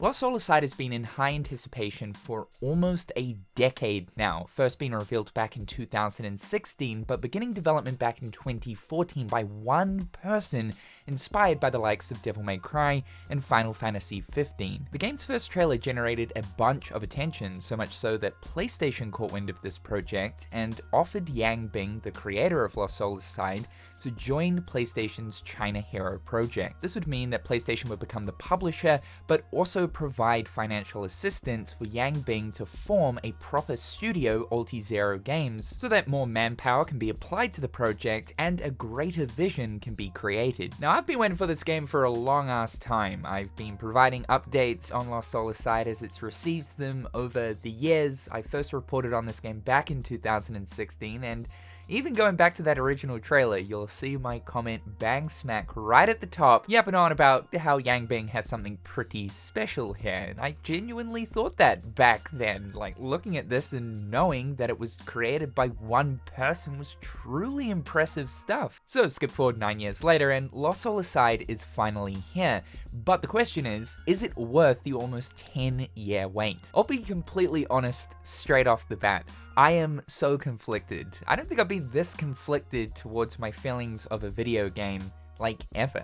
Lost Soul Aside has been in high anticipation for almost a decade now, first being revealed back in 2016, but beginning development back in 2014 by one person, inspired by the likes of Devil May Cry and Final Fantasy XV. The game's first trailer generated a bunch of attention, so much so that PlayStation caught wind of this project and offered Yang Bing, the creator of Lost Soul Aside, to join PlayStation's China Hero project. This would mean that PlayStation would become the publisher, but also provide financial assistance for Yang Bing to form a proper studio, Ulti-Zero Games, so that more manpower can be applied to the project and a greater vision can be created. Now, I've been waiting for this game for a long ass time. I've been providing updates on Lost Soul Aside as it's received them over the years. I first reported on this game back in 2016, and even going back to that original trailer, you'll see my comment bang smack right at the top, yapping on about how Yang Bing has something pretty special here, and I genuinely thought that back then. Like, looking at this and knowing that it was created by one person was truly impressive stuff. So skip forward 9 years later, and Lost Soul Aside is finally here. But the question is it worth the almost 10-year wait? I'll be completely honest straight off the bat. I am so conflicted. I don't think I've been this conflicted towards my feelings of a video game, like, ever.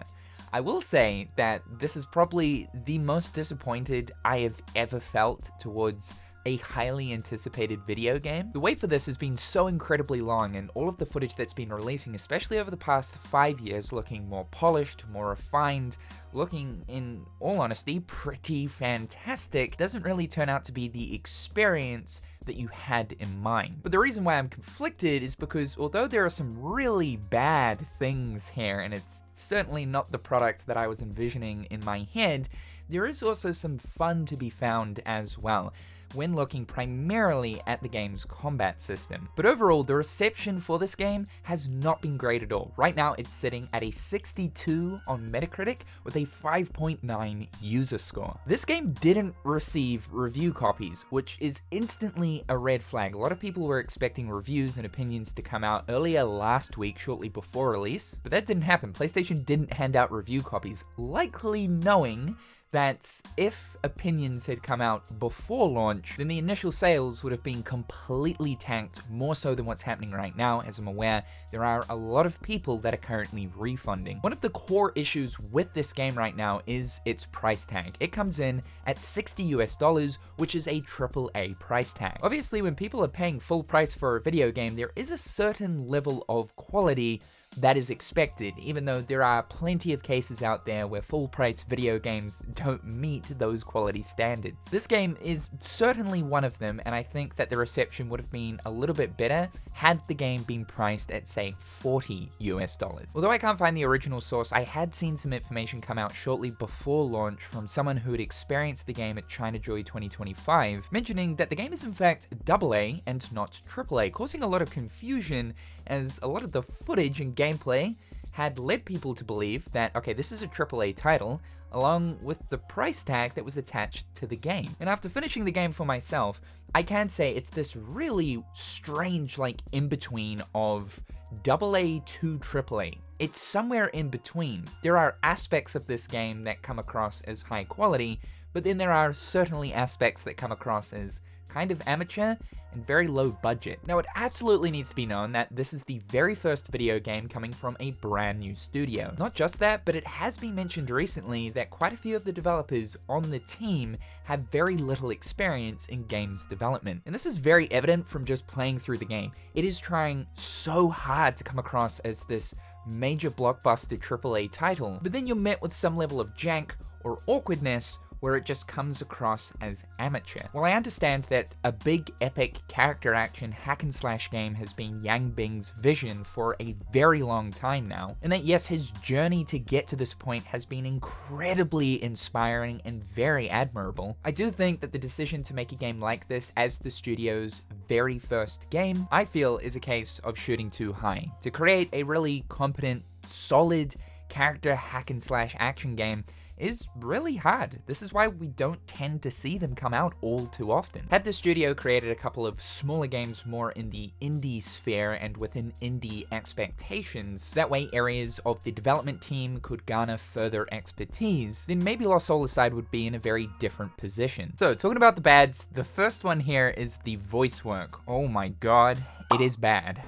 I will say that this is probably the most disappointed I have ever felt towards a highly anticipated video game. The wait for this has been so incredibly long, and all of the footage that's been releasing, especially over the past 5 years, looking more polished, more refined, looking, in all honesty, pretty fantastic, doesn't really turn out to be the experience that you had in mind. But the reason why I'm conflicted is because although there are some really bad things here, and it's certainly not the product that I was envisioning in my head, there is also some fun to be found as well, when looking primarily at the game's combat system. But overall, the reception for this game has not been great at all. Right now, it's sitting at a 62 on Metacritic with a 5.9 user score. This game didn't receive review copies, which is instantly a red flag. A lot of people were expecting reviews and opinions to come out earlier last week, shortly before release, but that didn't happen. PlayStation didn't hand out review copies, likely knowing that if opinions had come out before launch, then the initial sales would have been completely tanked, more so than what's happening right now. As I'm aware, there are a lot of people that are currently refunding. One of the core issues with this game right now is its price tag. It comes in at $60 US, which is a AAA price tag. Obviously, when people are paying full price for a video game, there is a certain level of quality that is expected, even though there are plenty of cases out there where full-price video games don't meet those quality standards. This game is certainly one of them, and I think that the reception would have been a little bit better had the game been priced at, say, $40 US. Although I can't find the original source, I had seen some information come out shortly before launch from someone who had experienced the game at China Joy 2025, mentioning that the game is in fact AA and not AAA, causing a lot of confusion as a lot of the footage and gameplay had led people to believe that, okay, this is a AAA title, along with the price tag that was attached to the game. And after finishing the game for myself, I can say it's this really strange, like, in-between of AA to AAA. It's somewhere in between. There are aspects of this game that come across as high quality, but then there are certainly aspects that come across as kind of amateur and very low budget. Now, it absolutely needs to be known that this is the very first video game coming from a brand new studio. Not just that, but it has been mentioned recently that quite a few of the developers on the team have very little experience in games development. And this is very evident from just playing through the game. It is trying so hard to come across as this major blockbuster AAA title, but then you're met with some level of jank or awkwardness where it just comes across as amateur. While I understand that a big epic character action hack and slash game has been Yang Bing's vision for a very long time now, and that yes, his journey to get to this point has been incredibly inspiring and very admirable, I do think that the decision to make a game like this as the studio's very first game, I feel is a case of shooting too high. To create a really competent, solid character hack and slash action game, is really hard. This is why we don't tend to see them come out all too often. Had the studio created a couple of smaller games more in the indie sphere and within indie expectations, that way areas of the development team could garner further expertise, then maybe Lost Soul Aside would be in a very different position. So talking about the bads, the first one here is the voice work. Oh my god, it is bad.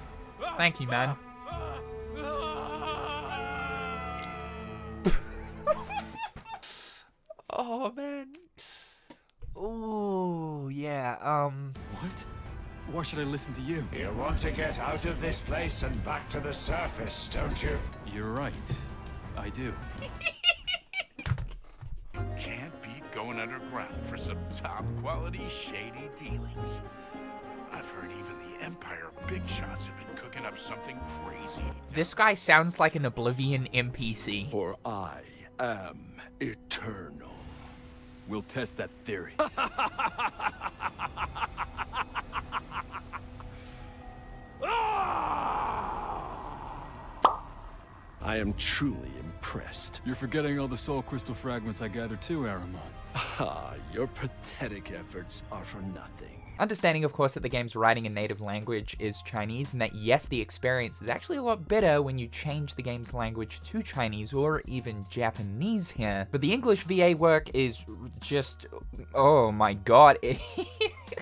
Thank you, man. Oh man. Oh yeah, What? Why should I listen to you? You want to get out of this place and back to the surface, don't you? You're right. I do. Can't beat going underground for some top-quality, shady dealings. I've heard even the Empire big shots have been cooking up something crazy. this guy sounds like an Oblivion NPC. For I am eternal. We'll test that theory. I am truly impressed. You're forgetting all the soul crystal fragments I gathered too, Aramon. Ah, your pathetic efforts are for nothing. Understanding, of course, that the game's writing in native language is Chinese, and that yes, the experience is actually a lot better when you change the game's language to Chinese or even Japanese here. But the English VA work is just, oh my god.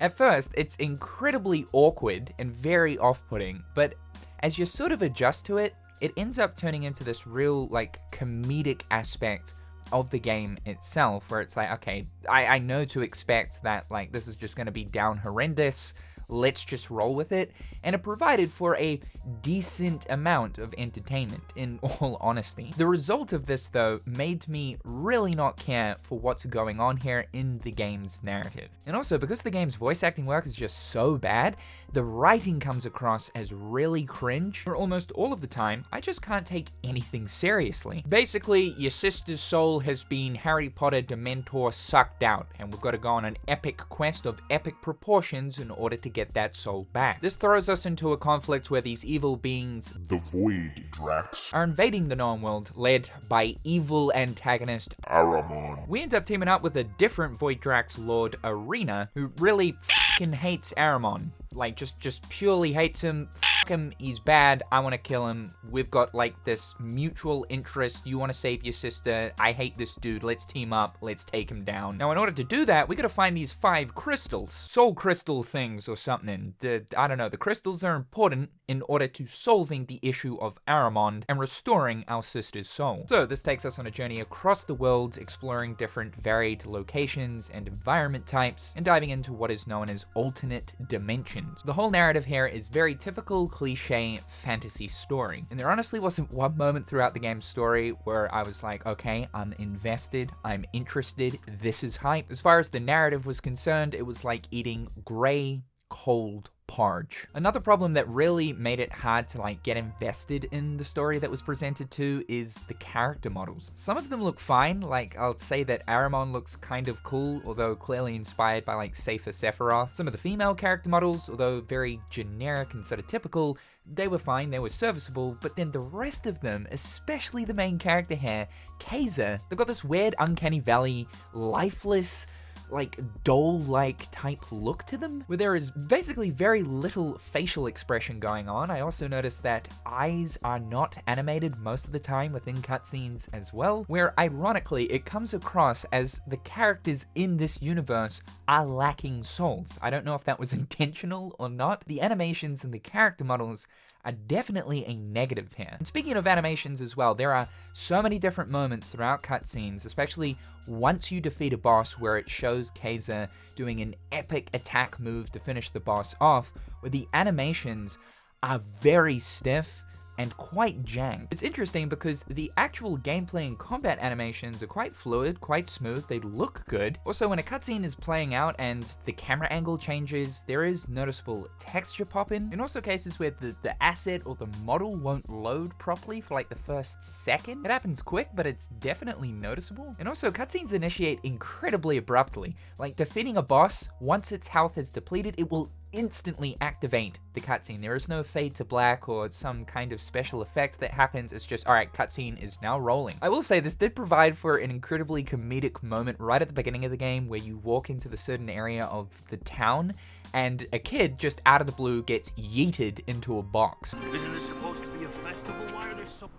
At first, it's incredibly awkward and very off-putting, but as you sort of adjust to it, it ends up turning into this real, like, comedic aspect of the game itself, where it's like, okay, I know to expect that, like, this is just gonna be down horrendous, let's just roll with it, and it provided for a decent amount of entertainment, in all honesty. The result of this, though, made me really not care for what's going on here in the game's narrative. And also, because the game's voice acting work is just so bad, the writing comes across as really cringe. For almost all of the time, I just can't take anything seriously. Basically, your sister's soul has been Harry Potter Dementor sucked out, and we've got to go on an epic quest of epic proportions in order to get that soul back. This throws us into a conflict where these evil beings, The Void Drax, are invading the known world, led by evil antagonist Aramon, We end up teaming up with a different Void Drax Lord, Arena, who really f***ing hates Aramon. Like, just purely hates him. F*** him, he's bad, I want to kill him. We've got, like, this mutual interest. You want to save your sister, I hate this dude, let's team up, let's take him down. Now, in order to do that, we gotta find these 5 crystals. Soul crystal things or something. I don't know, the crystals are important in order to solving the issue of Aramon and restoring our sister's soul. So, this takes us on a journey across the world, exploring different varied locations and environment types, and diving into what is known as alternate dimensions. The whole narrative here is very typical cliche fantasy story, and there honestly wasn't one moment throughout the game's story where I was like, okay, I'm invested, I'm interested, this is hype. As far as the narrative was concerned, it was like eating gray, cold porridge. Another problem that really made it hard to like get invested in the story that was presented to is the character models. Some of them look fine, like I'll say that Aramon looks kind of cool, although clearly inspired by like Safer Sephiroth. Some of the female character models, although very generic and sort of typical, they were fine, they were serviceable, but then the rest of them, especially the main character here, Kaiser, they've got this weird uncanny valley, lifeless, like doll-like type look to them, where there is basically very little facial expression going on. I also noticed that eyes are not animated most of the time within cutscenes as well, where ironically it comes across as the characters in this universe are lacking souls. I don't know if that was intentional or not. The animations and the character models are definitely a negative here. And speaking of animations as well, there are so many different moments throughout cutscenes, especially once you defeat a boss, where it shows Kaiser doing an epic attack move to finish the boss off, where the animations are very stiff and quite jank. It's interesting because the actual gameplay and combat animations are quite fluid, quite smooth, they look good. Also, when a cutscene is playing out and the camera angle changes, there is noticeable texture pop-in. In also cases where the asset or the model won't load properly for like the first second. It happens quick, but it's definitely noticeable. And also, cutscenes initiate incredibly abruptly. Like defeating a boss, once its health is depleted, it will instantly activate the cutscene. There is no fade to black or some kind of special effects that happens. It's just, alright, cutscene is now rolling. I will say this did provide for an incredibly comedic moment right at the beginning of the game where you walk into the certain area of the town and a kid just out of the blue gets yeeted into a box. Isn't this supposed to be a festival? Why are there so...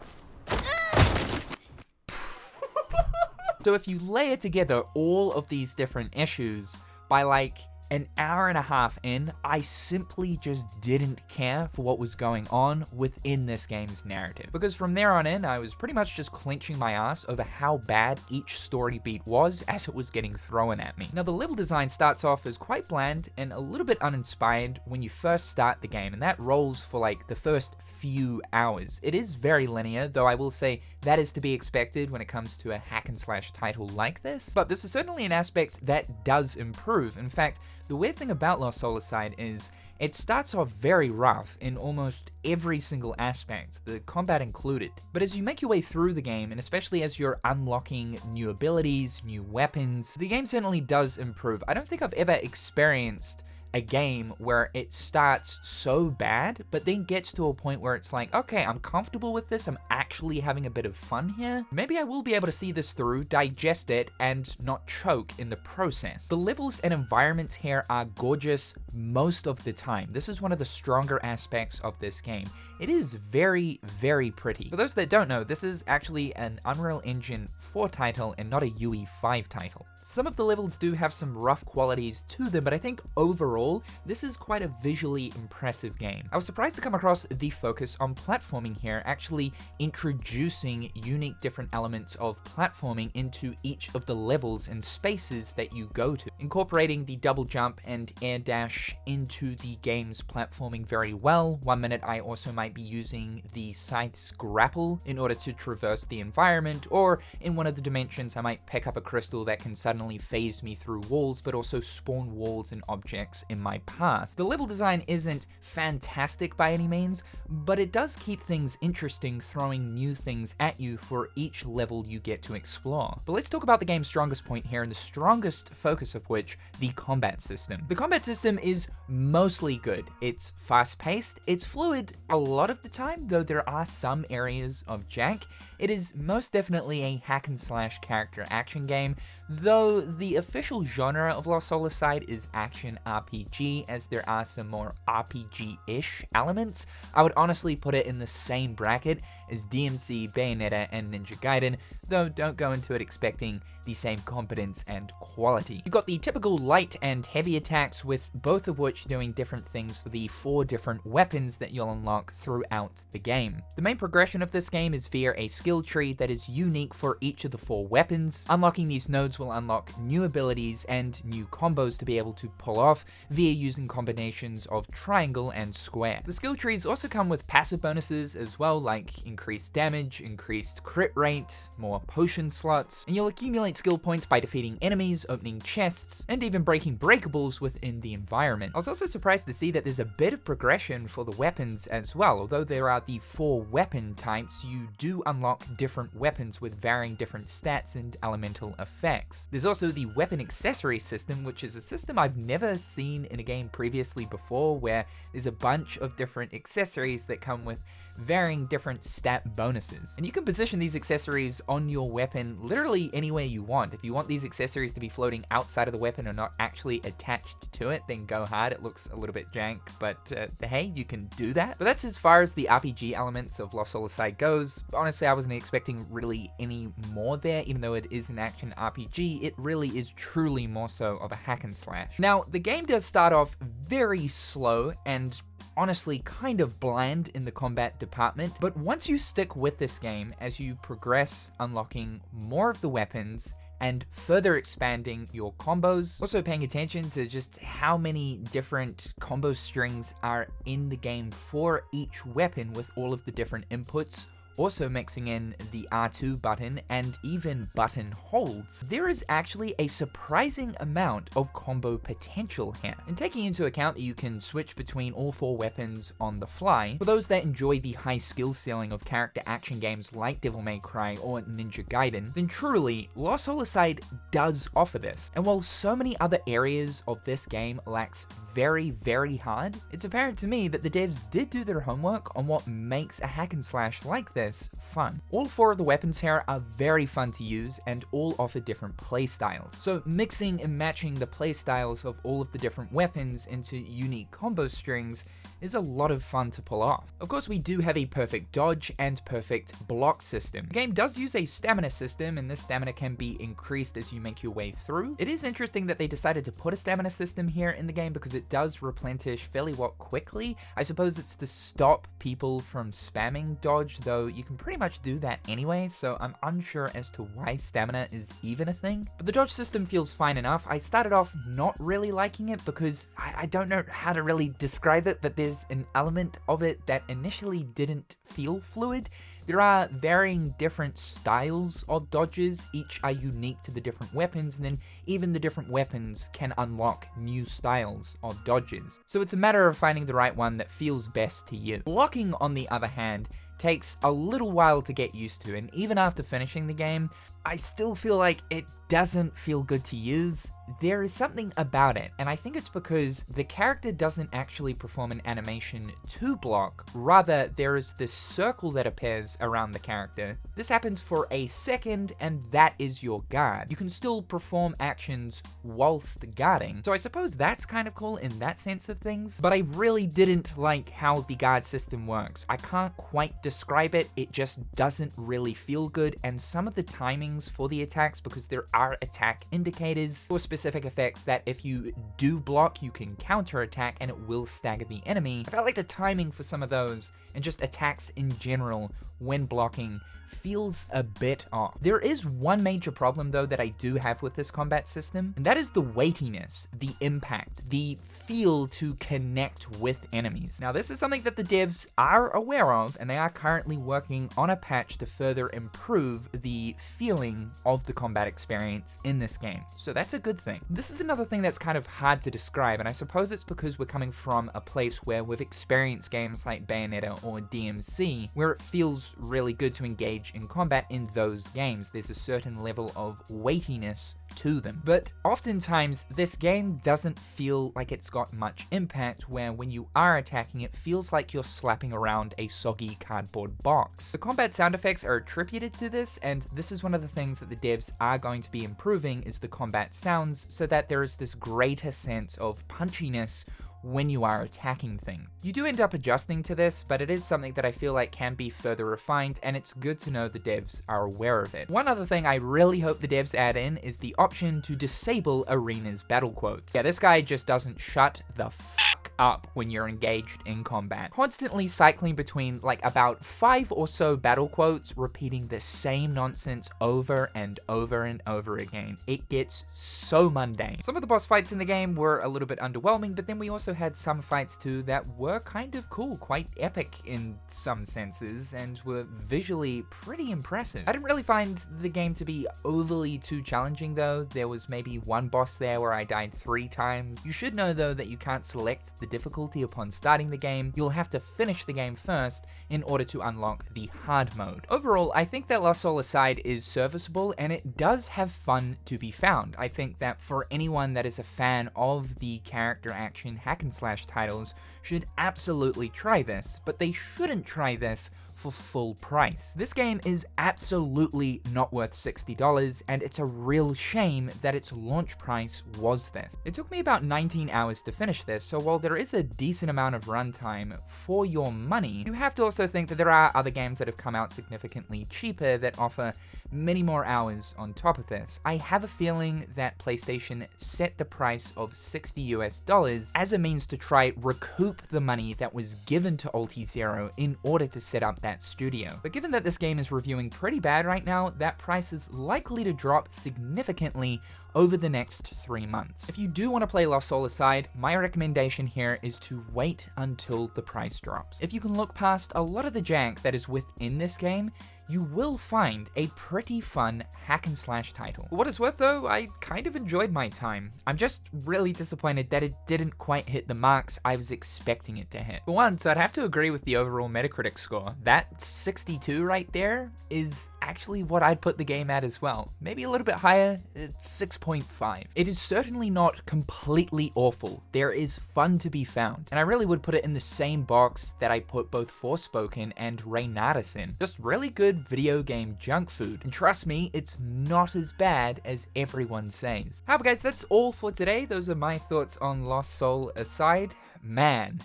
So if you layer together all of these different issues, by like an hour and a half in, I simply just didn't care for what was going on within this game's narrative. Because from there on in, I was pretty much just clenching my ass over how bad each story beat was as it was getting thrown at me. Now the level design starts off as quite bland and a little bit uninspired when you first start the game, and that rolls for like the first few hours. It is very linear, though I will say that is to be expected when it comes to a hack and slash title like this, but this is certainly an aspect that does improve. In fact, the weird thing about Lost Soulside is it starts off very rough in almost every single aspect, the combat included. But as you make your way through the game, and especially as you're unlocking new abilities, new weapons, the game certainly does improve. I don't think I've ever experienced a game where it starts so bad, but then gets to a point where it's like, okay, I'm comfortable with this, I'm actually having a bit of fun here. Maybe I will be able to see this through, digest it, and not choke in the process. The levels and environments here are gorgeous most of the time. This is one of the stronger aspects of this game. It is very, very pretty. For those that don't know, this is actually an Unreal Engine 4 title and not a UE 5 title. Some of the levels do have some rough qualities to them, but I think overall, this is quite a visually impressive game. I was surprised to come across the focus on platforming here, actually introducing unique different elements of platforming into each of the levels and spaces that you go to, incorporating the double jump and air dash into the game's platforming very well. One minute I also might be using the scythe's grapple in order to traverse the environment, or in one of the dimensions I might pick up a crystal that can suddenly phase me through walls, but also spawn walls and objects in my path. The level design isn't fantastic by any means, but it does keep things interesting, throwing new things at you for each level you get to explore. But let's talk about the game's strongest point here, and the strongest focus of which, the combat system. The combat system is mostly good. It's fast-paced, it's fluid a lot of the time, though there are some areas of jank. It is most definitely a hack and slash character action game, though the official genre of Lost Soulside is action RPG, as there are some more RPG-ish elements. I would honestly put it in the same bracket as DMC, Bayonetta, and Ninja Gaiden, though don't go into it expecting the same competence and quality. You've got the typical light and heavy attacks, with both of which doing different things for the 4 different weapons that you'll unlock throughout the game. The main progression of this game is via a skill tree that is unique for each of the 4 weapons. Unlocking these nodes will unlock new abilities and new combos to be able to pull off via using combinations of triangle and square. The skill trees also come with passive bonuses as well, like increased damage, increased crit rate, more potion slots, and you'll accumulate skill points by defeating enemies, opening chests, and even breaking breakables within the environment. I was also surprised to see that there's a bit of progression for the weapons as well. Although there are the 4 weapon types, you do unlock different weapons with varying different stats and elemental effects. There's also the weapon accessory system, which is a system I've never seen in a game previously before, where there's a bunch of different accessories that come with varying different stat bonuses. And you can position these accessories on your weapon literally anywhere you want. If you want these accessories to be floating outside of the weapon or not actually attached to it, then go hard. It looks a little bit jank, but hey, you can do that. But that's as far as the RPG elements of Lost Soulside goes. Honestly, I wasn't expecting really any more there. Even though it is an action RPG, it really is truly more so of a hack and slash. Now, the game does start off very slow and honestly kind of bland in the combat department, but once you stick with this game as you progress, unlocking more of the weapons and further expanding your combos, also paying attention to just how many different combo strings are in the game for each weapon with all of the different inputs also mixing in the R2 button and even button holds, there is actually a surprising amount of combo potential here. And taking into account that you can switch between all 4 weapons on the fly, for those that enjoy the high skill ceiling of character action games like Devil May Cry or Ninja Gaiden, then truly, Lost Soul Aside does offer this. And while so many other areas of this game lacks very hard, it's apparent to me that the devs did do their homework on what makes a hack and slash like this fun. All 4 of the weapons here are very fun to use and all offer different playstyles. So mixing and matching the playstyles of all of the different weapons into unique combo strings is a lot of fun to pull off. Of course, we do have a perfect dodge and perfect block system. The game does use a stamina system, and this stamina can be increased as you make your way through. It is interesting that they decided to put a stamina system here in the game because it does replenish fairly quickly. I suppose it's to stop people from spamming dodge, though you can pretty much do that anyway, so I'm unsure as to why stamina is even a thing. But the dodge system feels fine enough. I started off not really liking it because I don't know how to really describe it, but there's an element of it that initially didn't feel fluid. There are varying different styles of dodges, each are unique to the different weapons, and then even the different weapons can unlock new styles of dodges. So it's a matter of finding the right one that feels best to you. Blocking, on the other hand, takes a little while to get used to, and even after finishing the game, I still feel like it doesn't feel good to use. There is something about it, and I think it's because the character doesn't actually perform an animation to block, rather there is this circle that appears around the character. This happens for a second, and that is your guard. You can still perform actions whilst guarding, so I suppose that's kind of cool in that sense of things, but I really didn't like how the guard system works. I can't quite describe it, it just doesn't really feel good, and some of the timings for the attacks, because there are attack indicators or specific effects that if you do block, you can counter attack and it will stagger the enemy. I felt like the timing for some of those and just attacks in general when blocking feels a bit off. There is one major problem though that I do have with this combat system, and that is the weightiness, the impact, the feel to connect with enemies. Now this is something that the devs are aware of, and they are currently working on a patch to further improve the feeling of the combat experience in this game. So that's a good thing. This is another thing that's kind of hard to describe, and I suppose it's because we're coming from a place where we've experienced games like Bayonetta or DMC, where it feels really good to engage in combat in those games. There's a certain level of weightiness to them. But oftentimes, this game doesn't feel like it's got much impact, where when you are attacking, it feels like you're slapping around a soggy cardboard box. The combat sound effects are attributed to this, and this is one of the things that the devs are going to be improving, is the combat sounds, so that there is this greater sense of punchiness when you are attacking things. You do end up adjusting to this, but it is something that I feel like can be further refined, and it's good to know the devs are aware of it. One other thing I really hope the devs add in is the option to disable Arena's battle quotes. Yeah, this guy just doesn't shut the fuck up when you're engaged in combat. Constantly cycling between like about 5 or so battle quotes, repeating the same nonsense over and over and over again. It gets so mundane. Some of the boss fights in the game were a little bit underwhelming, but then we also had some fights too that were kind of cool, quite epic in some senses, and were visually pretty impressive. I didn't really find the game to be overly too challenging though. There was maybe one boss there where I died 3 times. You should know though that you can't select the difficulty upon starting the game. You'll have to finish the game first in order to unlock the hard mode. Overall, I think that Lost Soul Aside is serviceable, and it does have fun to be found. I think that for anyone that is a fan of the character action hack and slash titles should absolutely try this, but they shouldn't try this for full price. This game is absolutely not worth $60, and it's a real shame that its launch price was this. It took me about 19 hours to finish this, so while there is a decent amount of runtime for your money, you have to also think that there are other games that have come out significantly cheaper that offer many more hours on top of this. I have a feeling that PlayStation set the price of $60 as a means to try recoup the money that was given to Ulti Zero in order to set up that studio. But given that this game is reviewing pretty bad right now, that price is likely to drop significantly over the next 3 months. If you do want to play Lost Soul Aside, my recommendation here is to wait until the price drops. If you can look past a lot of the jank that is within this game, you will find a pretty fun hack and slash title. For what it's worth though, I kind of enjoyed my time. I'm just really disappointed that it didn't quite hit the marks I was expecting it to hit. For once, I'd have to agree with the overall Metacritic score. That 62 right there is actually what I'd put the game at as well. Maybe a little bit higher, it's 6.5. It is certainly not completely awful. There is fun to be found, and I really would put it in the same box that I put both Forspoken and Reynardus in. Just really good video game junk food, and trust me, it's not as bad as everyone says. However guys, that's all for today. Those are my thoughts on Lost Soul Aside. Man,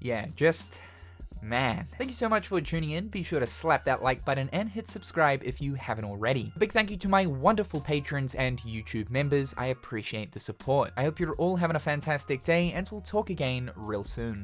yeah, just man. Thank you so much for tuning in. Be sure to slap that like button and hit subscribe if you haven't already. A big thank you to my wonderful patrons and YouTube members. I appreciate the support. I hope you're all having a fantastic day, and we'll talk again real soon.